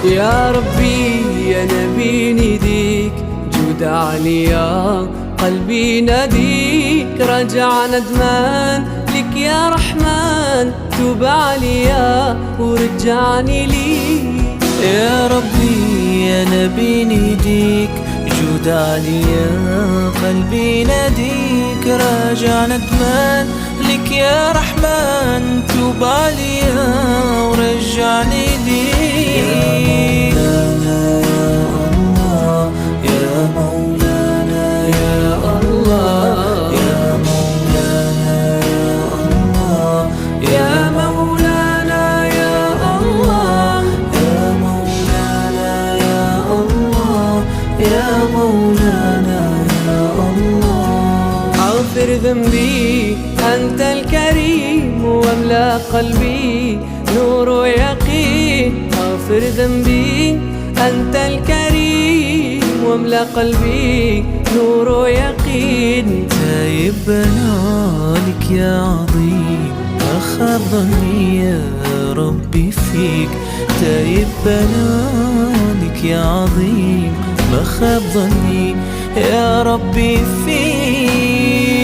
يا ربي يا نبي نديك جود عليا، قلبي ناديك رجع ندمان لك يا رحمن، توب عليا ورجعني ليك. يا ربي يا نبي نديك جود عليا، قلبي ناديك راجع ندمان لك يا رحمن، توب عليا ورجعني ليك. يا مولانا يا الله، يا مولانا يا مولانا يا الله، يا مولانا يا الله، يا مولانا يا الله. اغفر ذنبي أنت الكريم، واملأ قلبي نور ويقين. اغفر ذنبي أنت الكريم، واملأ قلبي نور ويقين. تايب بنالك يا عظيم، أخذ ظني يا ربي فيك. تايب بنالك يا عظيم، أخذ ظني يا ربي فيك.